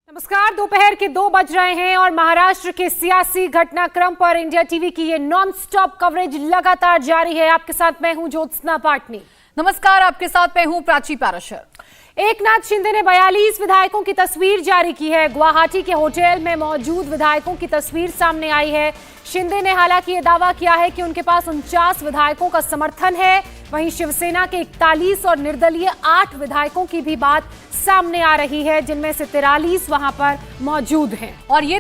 नमस्कार। दोपहर के 2 बज रहे हैं और महाराष्ट्र के सियासी घटनाक्रम पर इंडिया टीवी की ये नॉन स्टॉप कवरेज लगातार जारी है। आपके साथ मैं हूं ज्योत्सना पाटनी। नमस्कार, आपके साथ मैं हूं प्राची पाराशर। एकनाथ शिंदे ने 42 विधायकों की तस्वीर जारी की है। गुवाहाटी के होटल में मौजूद विधायकों की तस्वीर सामने आई है। शिंदे ने हालांकि ये दावा किया है कि उनके पास 49 विधायकों का समर्थन है। वहीं शिवसेना के 41 और निर्दलीय 8 विधायकों की भी बात सामने आ रही है, जिनमें से 43 वहां पर मौजूद हैं। और ये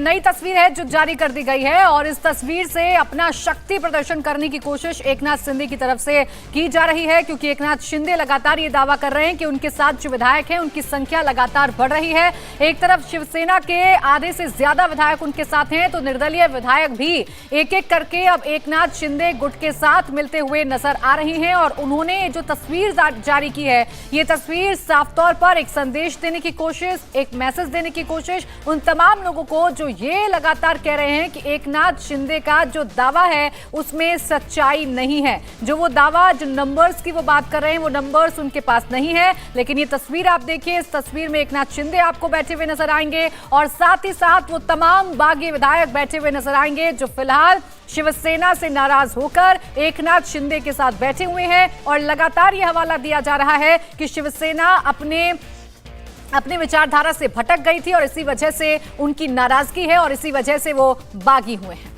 नई तस्वीर है जो जारी कर दी गई है और इस तस्वीर से अपना शक्ति प्रदर्शन करने की कोशिश एकनाथ शिंदे की तरफ से की जा रही है, क्योंकि एकनाथ शिंदे लगातार ये दावा कर रहे हैं कि उनके साथ जो विधायक हैं उनकी संख्या लगातार बढ़ रही है। एक तरफ शिवसेना के आधे से ज्यादा विधायक उनके साथ हैं, तो निर्दलीय विधायक भी एक एक करके अब एकनाथ शिंदे गुट के साथ मिलते हुए नजर आ रही हैं। और उन्होंने जो तस्वीर जारी की है, ये तस्वीर साफ तौर पर एक संदेश देने की कोशिश, एक मैसेज देने की कोशिश उन तमाम लोगों को जो ये लगातार कह रहे हैं कि एकनाथ शिंदे का जो दावा है उसमें सच्चाई नहीं है। जो वो दावा, जो नंबर्स की वो बात कर रहे हैं, वो नंबर्स उनके पास नहीं है। लेकिन ये तस्वीर आप देखिए, इस तस्वीर में एकनाथ शिंदे आपको बैठे हुए नजर आएंगे और साथ ही साथ वो तमाम बागी विधायक बैठे हुए नजर आएंगे जो फिलहाल शिवसेना से नाराज होकर एकनाथ शिंदे के साथ बैठे हुए हैं। और लगातार यह हवाला दिया जा रहा है कि शिवसेना अपने विचारधारा से भटक गई थी और इसी वजह से उनकी नाराजगी है और इसी वजह से वो बागी हुए हैं।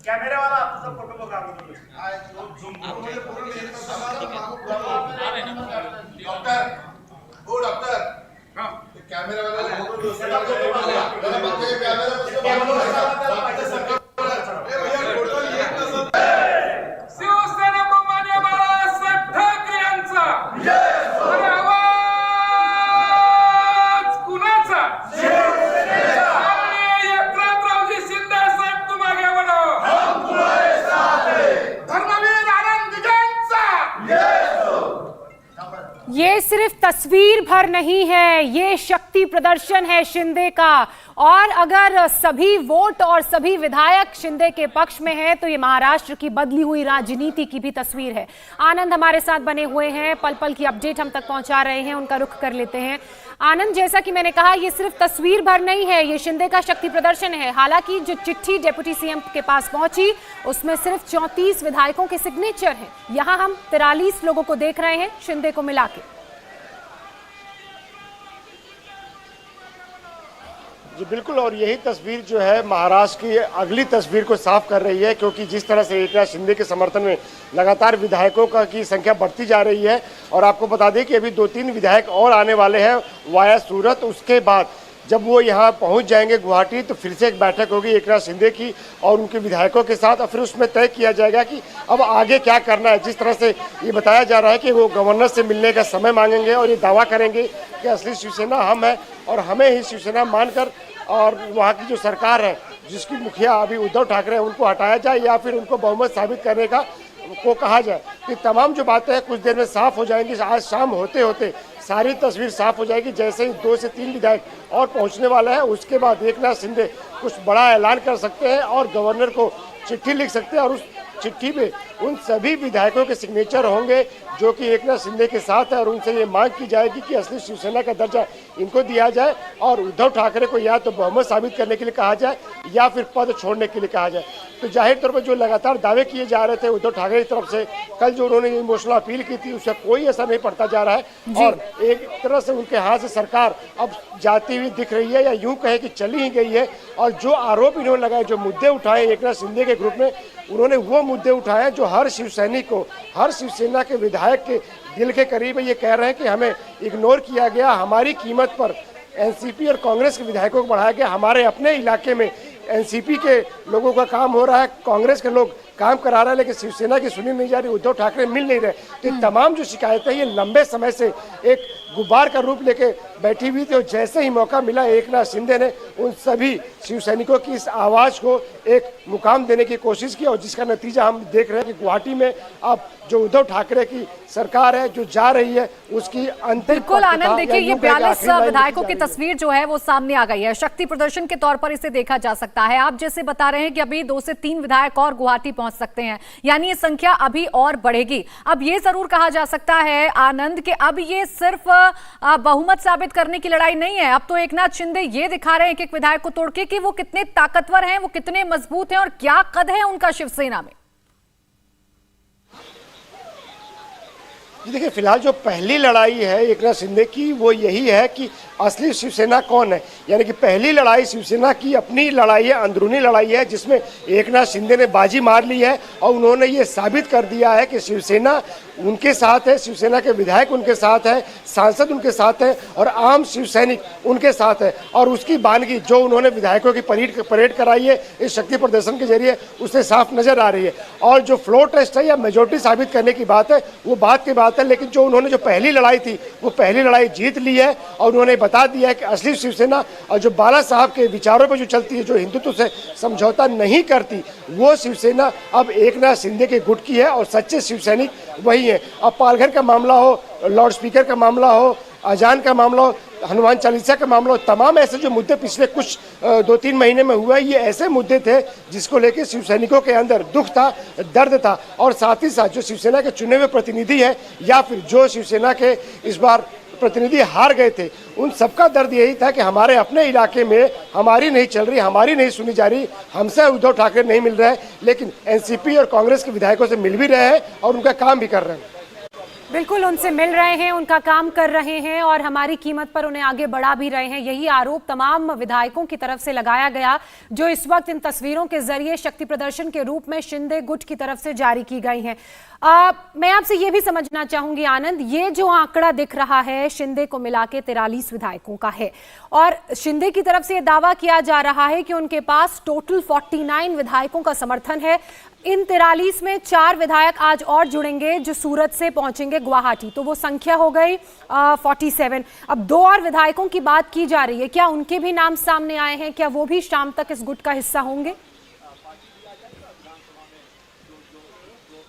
कैमरे वाला आपका फोटो पकड़ा दो। डॉक्टर कैमरे वाला शिवसेना मान्य बाळासाहेब ठाकरे यांचा आवाज कुणाचा? ये सिर्फ तस्वीर भर नहीं है, ये शक्ति प्रदर्शन है शिंदे का। और अगर सभी वोट और सभी विधायक शिंदे के पक्ष में हैं, तो ये महाराष्ट्र की बदली हुई राजनीति की भी तस्वीर है। आनंद हमारे साथ बने हुए हैं, पल पल की अपडेट हम तक पहुंचा रहे हैं, उनका रुख कर लेते हैं। आनंद, जैसा कि मैंने कहा, ये सिर्फ तस्वीर भर नहीं है, ये शिंदे का शक्ति प्रदर्शन है। हालांकि जो चिट्ठी डिप्टी सीएम के पास पहुंची उसमें सिर्फ 34 विधायकों के सिग्नेचर हैं। यहां हम 43 लोगों को देख रहे हैं शिंदे को मिला के। जी बिल्कुल, और यही तस्वीर जो है महाराष्ट्र की अगली तस्वीर को साफ कर रही है, क्योंकि जिस तरह से एकनाथ शिंदे के समर्थन में लगातार विधायकों की संख्या बढ़ती जा रही है। और आपको बता दें कि अभी 2-3 विधायक और आने वाले हैं वाया सूरत। उसके बाद जब वो यहाँ पहुँच जाएंगे गुवाहाटी, तो फिर से एक बैठक होगी एकनाथ शिंदे की और उनके विधायकों के साथ, और फिर उसमें तय किया जाएगा कि अब आगे क्या करना है। जिस तरह से ये बताया जा रहा है कि वो गवर्नर से मिलने का समय मांगेंगे और ये दावा करेंगे कि असली शिवसेना हम है और हमें ही शिवसेना मानकर और वहाँ की जो सरकार है, जिसकी मुखिया अभी उद्धव ठाकरे हैं, उनको हटाया जाए या फिर उनको बहुमत साबित करने को कहा जाए। कि तमाम जो बातें हैं कुछ देर में साफ हो जाएंगी। आज शाम होते होते सारी तस्वीर साफ हो जाएगी। जैसे ही 2 से 3 विधायक और पहुंचने वाला है, उसके बाद एकनाथ शिंदे कुछ बड़ा ऐलान कर सकते हैं और गवर्नर को चिट्ठी लिख सकते हैं और उस चिट्ठी में उन सभी विधायकों के सिग्नेचर होंगे जो कि एकनाथ शिंदे के साथ है। और उनसे ये मांग की जाएगी कि असली शिवसेना का दर्जा इनको दिया जाए और उद्धव ठाकरे को या तो बहुमत साबित करने के लिए कहा जाए या फिर पद छोड़ने के लिए कहा जाए। तो जाहिर तौर पर जो लगातार दावे किए जा रहे थे उद्धव ठाकरे की तरफ से, कल जो उन्होंने इमोशनल अपील की थी, उसका कोई असर नहीं पड़ता जा रहा है। और एक तरह से उनके हाथ से सरकार अब जाती हुई दिख रही है, या यूं कहे कि चली ही गई है। और जो आरोप इन्होंने लगाए, जो मुद्दे उठाए एकनाथ शिंदे के ग्रुप में, उन्होंने वो मुद्दे उठाए जो हर शिवसैनिक को, हर शिवसेना के विधायक के दिल के करीब है। ये कह रहे हैं कि हमें इग्नोर किया गया, हमारी कीमत पर एनसीपी और कांग्रेस के विधायकों को बढ़ाया गया, हमारे अपने इलाके में एनसीपी के लोगों का काम हो रहा है, कांग्रेस के लोग काम करा रहा है, लेकिन शिवसेना की सुनी नहीं जा रही, उद्धव ठाकरे मिल नहीं रहे। तो तमाम जो शिकायतें ये लंबे समय से एक गुब्बार का रूप लेके बैठी हुई थी और जैसे ही मौका मिला एकनाथ शिंदे ने उन सभी शिव सैनिकों की इस आवाज को एक मुकाम देने की कोशिश की और जिसका नतीजा हम देख रहे हैं कि गुवाहाटी में अब जो उद्धव ठाकरे की सरकार है जो जा रही है उसकी अंतिम बिल्कुल आनंद, देखिए ये 42 विधायकों की तस्वीर जो है वो सामने आ गई है। शक्ति प्रदर्शन के तौर पर इसे देखा जा सकता है। आप जैसे बता रहे हैं कि अभी 2 से 3 विधायक और गुवाहाटी पहुंच सकते हैं, यानी ये संख्या अभी और बढ़ेगी। अब ये जरूर कहा जा सकता है आनंद कि अब ये सिर्फ बहुमत साबित करने की लड़ाई नहीं है, अब तो एकनाथ शिंदे ये दिखा रहे हैं एक एक विधायक को तोड़ के कि वो कितने ताकतवर हैं, वो कितने मजबूत हैं और क्या कद है उनका शिवसेना में। देखिए फिलहाल जो पहली लड़ाई है एकनाथ शिंदे की वो यही है कि असली शिवसेना कौन है। यानी कि पहली लड़ाई शिवसेना की अपनी लड़ाई है, अंदरूनी लड़ाई है जिसमें एकनाथ शिंदे ने बाजी मार ली है और उन्होंने ये साबित कर दिया है कि शिवसेना उनके साथ है, शिवसेना के विधायक उनके साथ है, सांसद उनके साथ है और आम शिव सैनिक उनके साथ है। और उसकी बानगी जो उन्होंने विधायकों की परेड कराई है इस शक्ति प्रदर्शन के जरिए उससे साफ नजर आ रही है। और जो फ्लोर टेस्ट है या मेजोरिटी साबित करने की बात है वो बात की बात है, लेकिन जो उन्होंने जो पहली लड़ाई थी वो पहली लड़ाई जीत ली है और उन्होंने बता दिया है कि असली शिवसेना और जो बाला साहब के विचारों पर जो चलती है, जो हिंदुत्व से समझौता नहीं करती, वो शिवसेना अब एकनाथ शिंदे के गुट की है और सच्चे शिव सैनिक वही है। अब पालघर का मामला हो, लाउड स्पीकर का मामला हो, अजान का मामला हो, हनुमान चालीसा का मामला हो, तमाम ऐसे जो मुद्दे पिछले कुछ 2-3 महीने में हुआ, ये ऐसे मुद्दे थे जिसको लेकर शिव सैनिकों के अंदर दुख था, दर्द था। और साथ ही साथ जो शिवसेना के चुने हुए प्रतिनिधि हैं या फिर जो शिवसेना के इस बार प्रतिनिधि हार गए थे, उन सबका दर्द यही था कि हमारे अपने इलाके में हमारी नहीं चल रही, हमारी नहीं सुनी जा रही, हमसे उद्धव ठाकरे नहीं मिल रहे हैं, लेकिन एनसीपी और कांग्रेस के विधायकों से मिल भी रहे हैं और उनका काम भी कर रहे हैं। बिल्कुल उनसे मिल रहे हैं, उनका काम कर रहे हैं और हमारी कीमत पर उन्हें आगे बढ़ा भी रहे हैं। यही आरोप तमाम विधायकों की तरफ से लगाया गया जो इस वक्त इन तस्वीरों के जरिए शक्ति प्रदर्शन के रूप में शिंदे गुट की तरफ से जारी की गई हैं। मैं आपसे ये भी समझना चाहूंगी आनंद, ये जो आंकड़ा दिख रहा है शिंदे को मिला के 43 विधायकों का है और शिंदे की तरफ से ये दावा किया जा रहा है कि उनके पास टोटल 49 विधायकों का समर्थन है। इन 43 में 4 विधायक आज और जुड़ेंगे जो सूरत से पहुंचेंगे गुवाहाटी, तो वो संख्या हो गई 47। अब 2 और विधायकों की बात की जा रही है, क्या उनके भी नाम सामने आए हैं? क्या वो भी शाम तक इस गुट का हिस्सा होंगे?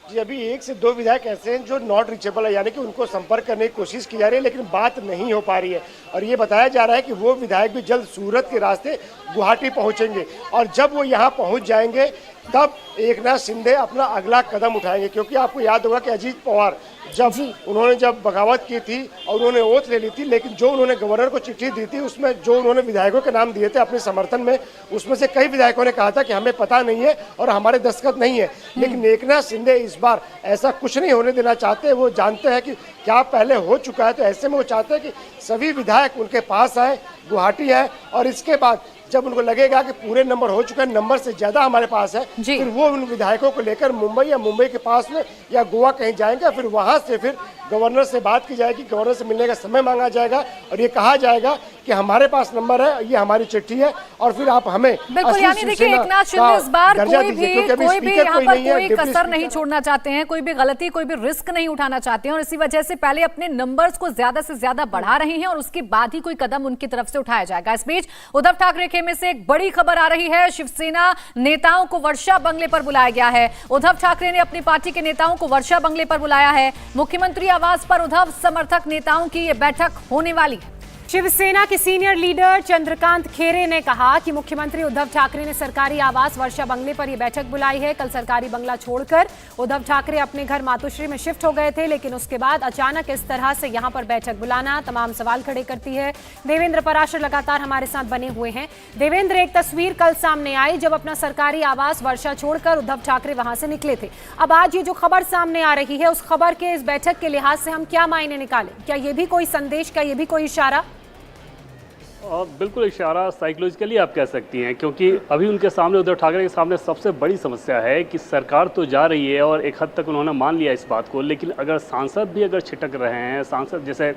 जी अभी 1 से 2 विधायक ऐसे हैं जो नॉट रीचेबल है, यानी कि उनको संपर्क करने की कोशिश की जा रही है लेकिन बात नहीं हो पा रही है। और ये बताया जा रहा है कि वो विधायक भी जल्द सूरत के रास्ते गुवाहाटी पहुंचेंगे और जब वो यहाँ पहुंच जाएंगे तब एकनाथ शिंदे अपना अगला कदम उठाएंगे। क्योंकि आपको याद होगा कि अजीत पवार जब बगावत की थी और उन्होंने ओथ ले ली थी, लेकिन जो उन्होंने गवर्नर को चिट्ठी दी थी उसमें जो उन्होंने विधायकों के नाम दिए थे अपने समर्थन में, उसमें से कई विधायकों ने कहा था कि हमें पता नहीं है और हमारे दस्तखत नहीं है। लेकिन एकनाथ शिंदे इस बार ऐसा कुछ नहीं होने देना चाहते। वो जानते हैं कि क्या पहले हो चुका है, तो ऐसे में वो चाहते हैं कि सभी विधायक उनके पास आए, गुवाहाटी आए और इसके बाद जब उनको लगेगा कि पूरे नंबर हो चुका है, नंबर से ज्यादा हमारे पास है, फिर वो उन विधायकों को लेकर मुंबई या मुंबई के पास में या गोवा कहीं जाएंगे। फिर वहां से फिर गवर्नर से बात की जाएगी, गवर्नर से मिलने का समय मांगा जाएगा और ये कहा जाएगा कि हमारे पास नंबर है, ये हमारी चिट्ठी है और फिर आप हमें बिल्कुल, यानी देखिए एकनाथ शिंदे इस बार कोई भी यहाँ पर कोई कसर नहीं छोड़ना चाहते हैं, कोई भी गलती, कोई भी रिस्क नहीं उठाना चाहते हैं और इसी वजह से पहले अपने नंबर्स को ज्यादा से ज्यादा बढ़ा रहे हैं और उसके बाद ही कोई कदम उनकी तरफ से उठाया जाएगा। इस बीच उद्धव ठाकरे खेमे से एक बड़ी खबर आ रही है, शिवसेना नेताओं को वर्षा बंगले पर बुलाया गया है। उद्धव ठाकरे ने अपनी पार्टी के नेताओं को वर्षा बंगले पर बुलाया है। मुख्यमंत्री आवास पर उद्धव समर्थक नेताओं की ये बैठक होने वाली है। शिवसेना के सीनियर लीडर चंद्रकांत खेरे ने कहा कि मुख्यमंत्री उद्धव ठाकरे ने सरकारी आवास वर्षा बंगले पर यह बैठक बुलाई है। कल सरकारी बंगला छोड़कर उद्धव ठाकरे अपने घर मातोश्री में शिफ्ट हो गए थे, लेकिन उसके बाद अचानक इस तरह से यहां पर बैठक बुलाना तमाम सवाल खड़े करती है। देवेंद्र पराशर लगातार हमारे साथ बने हुए हैं। देवेंद्र, एक तस्वीर कल सामने आई जब अपना सरकारी आवास वर्षा छोड़कर उद्धव ठाकरे वहां से निकले थे। अब आज ये जो खबर सामने आ रही है, उस खबर के इस बैठक के लिहाज से हम क्या मायने निकालें? क्या ये भी कोई संदेश, क्या ये भी कोई इशारा? बिल्कुल इशारा साइकोलॉजिकली आप कह सकती हैं, क्योंकि अभी उनके सामने, उद्धव ठाकरे के सामने सबसे बड़ी समस्या है कि सरकार तो जा रही है और एक हद तक उन्होंने मान लिया इस बात को, लेकिन अगर सांसद भी अगर छिटक रहे हैं, सांसद जैसे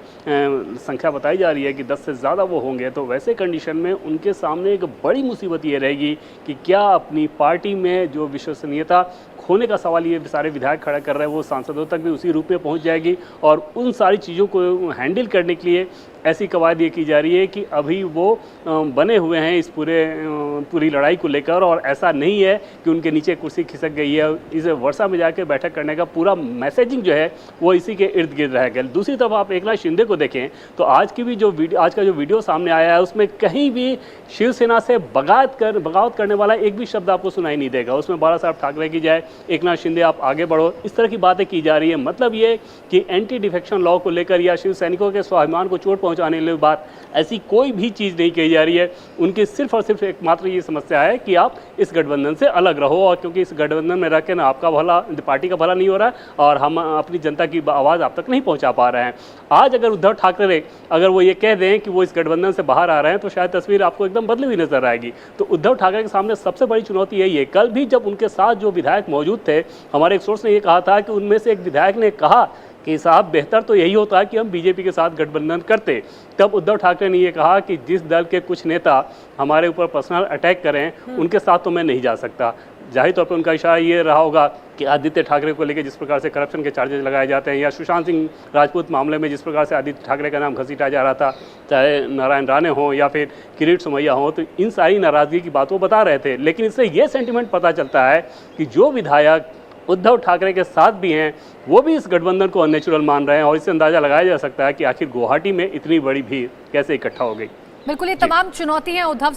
संख्या बताई जा रही है कि 10 से ज़्यादा वो होंगे, तो वैसे कंडीशन में उनके सामने एक बड़ी मुसीबत ये रहेगी कि क्या अपनी पार्टी में जो विश्वसनीयता खोने का सवाल ये सारे विधायक खड़ा कर रहे हैं वो सांसदों तक भी उसी रूप में पहुंच जाएगी। और उन सारी चीज़ों को हैंडल करने के लिए ऐसी कवायद ये की जा रही है कि अभी वो बने हुए हैं इस पूरी लड़ाई को लेकर, और ऐसा नहीं है कि उनके नीचे कुर्सी खिसक गई है। इस वर्षा में जाकर बैठक करने का पूरा मैसेजिंग जो है वो इसी के इर्द गिर्द रह गया। दूसरी तरफ आप एकनाथ शिंदे को देखें तो आज का जो वीडियो सामने आया है उसमें कहीं भी शिवसेना से बगावत करने वाला एक भी शब्द आपको सुनाई नहीं देगा। उसमें बाला साहब ठाकरे की जाए, एकनाथ शिंदे आप आगे बढ़ो, इस तरह की बातें की जा रही है। मतलब ये कि एंटी डिफेक्शन लॉ को लेकर या शिव सैनिकों के स्वाभिमान को चोट पहुंचाने वाली बात, ऐसी कोई भी चीज़ नहीं कही जा रही है। उनकी सिर्फ और सिर्फ एकमात्र ये समस्या है कि आप इस गठबंधन से अलग रहो, और क्योंकि इस गठबंधन में रह के ना आपका भला, पार्टी का भला नहीं हो रहा है और हम अपनी जनता की आवाज़ आप तक नहीं पहुंचा पा रहे हैं। आज अगर उद्धव ठाकरे अगर वो ये कह दें कि वो इस गठबंधन से बाहर आ रहे हैं तो शायद तस्वीर आपको एकदम बदली हुई नजर आएगी। तो उद्धव ठाकरे के सामने सबसे बड़ी चुनौती यही है। कल भी जब उनके साथ जो विधायक मौजूद थे, हमारे एक सोर्स ने ये कहा था कि उनमें से एक विधायक ने कहा कि साहब बेहतर तो यही होता है कि हम बीजेपी के साथ गठबंधन करते। तब उद्धव ठाकरे ने ये कहा कि जिस दल के कुछ नेता हमारे ऊपर पर्सनल अटैक करें उनके साथ तो मैं नहीं जा सकता। जाहिर तौर पर उनका इशारा ये रहा होगा कि आदित्य ठाकरे को लेकर जिस प्रकार से करप्शन के चार्जेस लगाए जाते हैं, या सुशांत सिंह राजपूत मामले में जिस प्रकार से आदित्य ठाकरे का नाम घसीटा जा रहा था, चाहे नारायण राणे हों या फिर किरीट सोमैया हों, तो इन सारी नाराज़गी की बात वो बता रहे थे। लेकिन इससे ये सेंटिमेंट पता चलता है कि जो विधायक उद्धव ठाकरे के साथ भी हैं वो भी इस गठबंधन को अननेचुरल मान रहे हैं, और इससे अंदाज़ा लगाया जा सकता है कि आखिर गुवाहाटी में इतनी बड़ी भीड़ कैसे इकट्ठा हो गई। बिल्कुल, ये तमाम चुनौती हैं उद्धव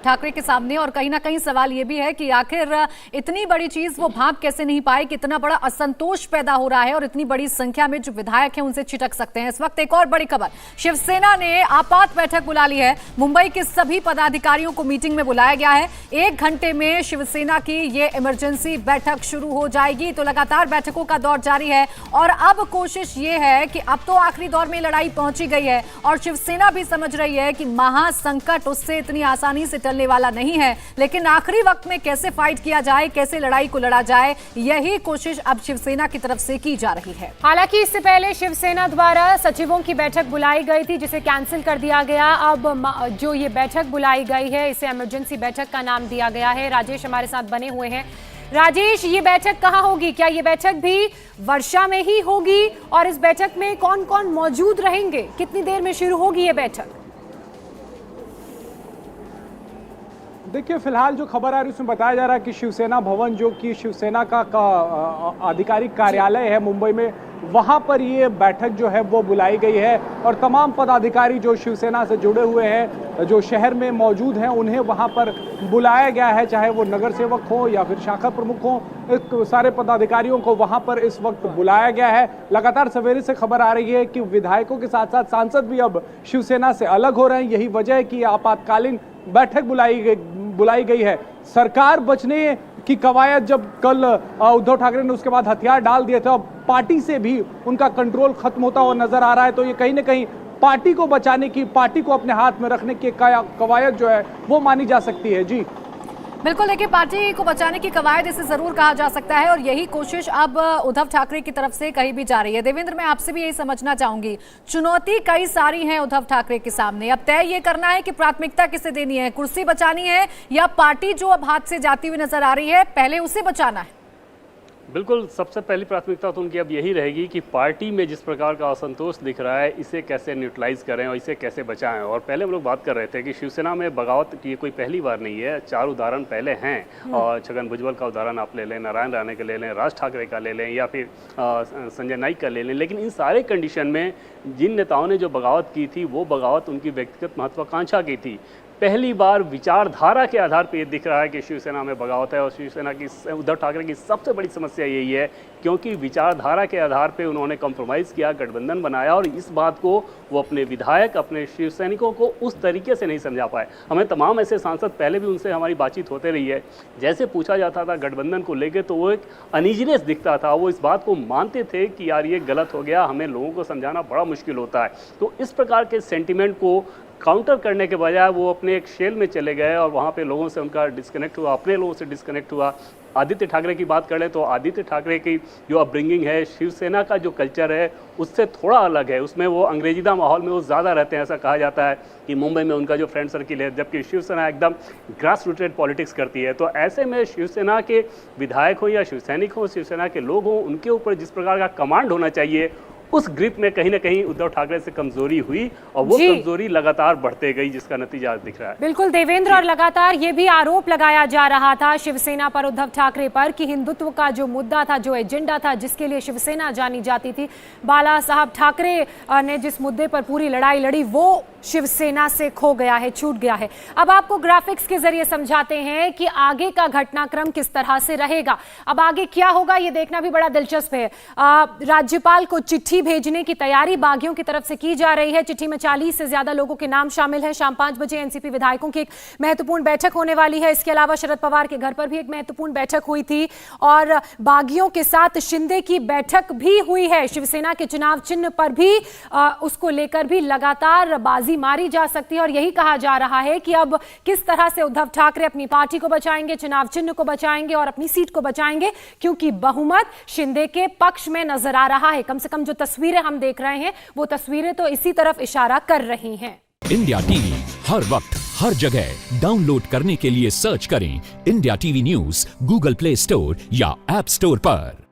ठाकरे के सामने, और कहीं ना कहीं सवाल ये भी है कि आखिर इतनी बड़ी चीज वो भांप कैसे नहीं पाए कि इतना बड़ा असंतोष पैदा हो रहा है और इतनी बड़ी संख्या में जो विधायक हैं उनसे छिटक सकते हैं। इस वक्त एक और बड़ी खबर, शिवसेना ने आपात बैठक बुला ली है। मुंबई के सभी पदाधिकारियों को मीटिंग में बुलाया गया है। 1 घंटे में शिवसेना की ये इमरजेंसी बैठक शुरू हो जाएगी। तो लगातार बैठकों का दौर जारी है, और अब कोशिश ये है कि अब तो आखिरी दौर में लड़ाई पहुंची गई है, और शिवसेना भी समझ रही है कि महासंकट उससे इतनी आसानी से टलने वाला नहीं है। लेकिन आखिरी वक्त में कैसे फाइट किया जाए, कैसे लड़ाई को लड़ा जाए, यही कोशिश अब शिवसेना की तरफ से की जा रही है। हालांकि इससे पहले शिवसेना द्वारा सचिवों की बैठक बुलाई गई थी, जिसे कैंसिल कर दिया गया। अब जो ये बैठक बुलाई गई है इसे इमरजेंसी बैठक का नाम दिया गया है। राजेश हमारे साथ बने हुए हैं। राजेश, ये बैठक कहाँ होगी? क्या ये बैठक भी वर्षा में ही होगी, और इस बैठक में कौन कौन मौजूद रहेंगे? कितनी देर में शुरू होगी ये बैठक? देखिए, फिलहाल जो खबर आ रही है उसमें बताया जा रहा है कि शिवसेना भवन, जो कि शिवसेना का आधिकारिक कार्यालय है मुंबई में, वहां पर ये बैठक जो है वो बुलाई गई है, और तमाम पदाधिकारी जो शिवसेना से जुड़े हुए हैं, जो शहर में मौजूद हैं, उन्हें वहां पर बुलाया गया है। चाहे वो नगर सेवक हो या फिर शाखा प्रमुख हो, सारे पदाधिकारियों को वहां पर इस वक्त बुलाया गया है। लगातार सवेरे से खबर आ रही है कि विधायकों के साथ साथ सांसद भी अब शिवसेना से अलग हो रहे हैं। यही वजह है कि आपातकालीन बैठक बुलाई गई है। सरकार बचने की कवायद जब कल उद्धव ठाकरे ने उसके बाद हथियार डाल दिए थे, अब पार्टी से भी उनका कंट्रोल खत्म होता हुआ नजर आ रहा है। तो ये कहीं ना कहीं पार्टी को बचाने की, पार्टी को अपने हाथ में रखने की कवायद जो है वो मानी जा सकती है। जी बिल्कुल, देखिए, पार्टी को बचाने की कवायद इसे जरूर कहा जा सकता है, और यही कोशिश अब उद्धव ठाकरे की तरफ से कही भी जा रही है। देवेंद्र, मैं आपसे भी यही समझना चाहूंगी, चुनौती कई सारी हैं उद्धव ठाकरे के सामने। अब तय ये करना है कि प्राथमिकता किसे देनी है, कुर्सी बचानी है या पार्टी जो अब हाथ से जाती हुई नजर आ रही है पहले उसे बचाना है? बिल्कुल, सबसे पहली प्राथमिकता तो उनकी अब यही रहेगी कि पार्टी में जिस प्रकार का असंतोष दिख रहा है इसे कैसे न्यूट्रलाइज करें और इसे कैसे बचाएं। और पहले हम लोग बात कर रहे थे कि शिवसेना में बगावत की कोई पहली बार नहीं है, 4 उदाहरण पहले हैं। और छगन भुजबल का उदाहरण आप ले लें, नारायण राणे का ले लें, राज ठाकरे का ले लें, या फिर संजय नाइक का ले लें। लेकिन इन सारे कंडीशन में जिन नेताओं ने जो बगावत की थी वो बगावत उनकी व्यक्तिगत महत्वाकांक्षा की थी। पहली बार विचारधारा के आधार पर यह दिख रहा है कि शिवसेना में बगावत है, और शिवसेना की, उद्धव ठाकरे की सबसे बड़ी समस्या यही है, क्योंकि विचारधारा के आधार पे उन्होंने कॉम्प्रोमाइज़ किया, गठबंधन बनाया, और इस बात को वो अपने विधायक, अपने शिव सैनिकों को उस तरीके से नहीं समझा पाए। हमें तमाम ऐसे सांसद, पहले भी उनसे हमारी बातचीत होते रही है, जैसे पूछा जाता था गठबंधन को लेकर तो वो एक अनइजीनेस दिखता था। वो इस बात को मानते थे कि यार ये गलत हो गया, हमें लोगों को समझाना बड़ा मुश्किल होता है। तो इस प्रकार के सेंटिमेंट को काउंटर करने के बजाय वो अपने एक शेल में चले गए और वहाँ पे लोगों से उनका डिस्कनेक्ट हुआ, अपने लोगों से डिस्कनेक्ट हुआ। आदित्य ठाकरे की बात कर लें तो आदित्य ठाकरे की जो अपब्रिंगिंग है, शिवसेना का जो कल्चर है उससे थोड़ा अलग है। उसमें वो अंग्रेजीदा माहौल में वो ज़्यादा रहते हैं। ऐसा कहा जाता है कि मुंबई में उनका जो फ्रेंड सर्किल है, जबकि शिवसेना एकदम ग्रास रूटेड पॉलिटिक्स करती है। तो ऐसे में शिवसेना के विधायक हो या शिवसैनिक हो, शिवसेना के लोग हों, उनके ऊपर जिस प्रकार का कमांड होना चाहिए, उस ग्रिप में कहीं ना कहीं उद्धव ठाकरे से कमजोरी हुई और वो जी। कमजोरी लगातार बढ़ते गई, जिसका नतीजा दिख रहा है। बिल्कुल देवेंद्र, और लगातार ये भी आरोप लगाया जा रहा था शिवसेना पर, उद्धव ठाकरे पर, कि हिंदुत्व का जो मुद्दा था, जो एजेंडा था, जिसके लिए शिवसेना जानी जाती थी, बाला साहब ठाकरे ने जिस मुद्दे पर पूरी लड़ाई लड़ी, वो शिवसेना से खो गया है, छूट गया है। अब आपको ग्राफिक्स के जरिए समझाते हैं कि आगे का घटनाक्रम किस तरह से रहेगा। अब आगे क्या होगा ये देखना भी बड़ा दिलचस्प है। राज्यपाल को चिट्ठी भेजने की तैयारी बागियों की तरफ से की जा रही है। चिट्ठी में 40 से ज्यादा लोगों के नाम शामिल हैं। शाम 5 बजे एनसीपी विधायकों की एक महत्वपूर्ण बैठक होने वाली है। इसके अलावा शरद पवार के घर पर भी एक महत्वपूर्ण बैठक हुई थी और बागियों के साथ शिंदे की बैठक भी हुई है। शिवसेना के चुनाव चिन्ह पर भी उसको लेकर भी लगातार बाजी मारी जा सकती है और यही कहा जा रहा है कि अब किस तरह से उद्धव ठाकरे अपनी पार्टी को बचाएंगे, चुनाव चिन्ह को बचाएंगे और अपनी सीट को बचाएंगे, क्योंकि बहुमत शिंदे के पक्ष में नजर आ रहा है। कम से कम जो तस्वीरें हम देख रहे हैं वो तस्वीरें तो इसी तरफ इशारा कर रही हैं। इंडिया टीवी हर वक्त हर जगह डाउनलोड करने के लिए सर्च करें India TV news Google play store या ऐप स्टोर पर।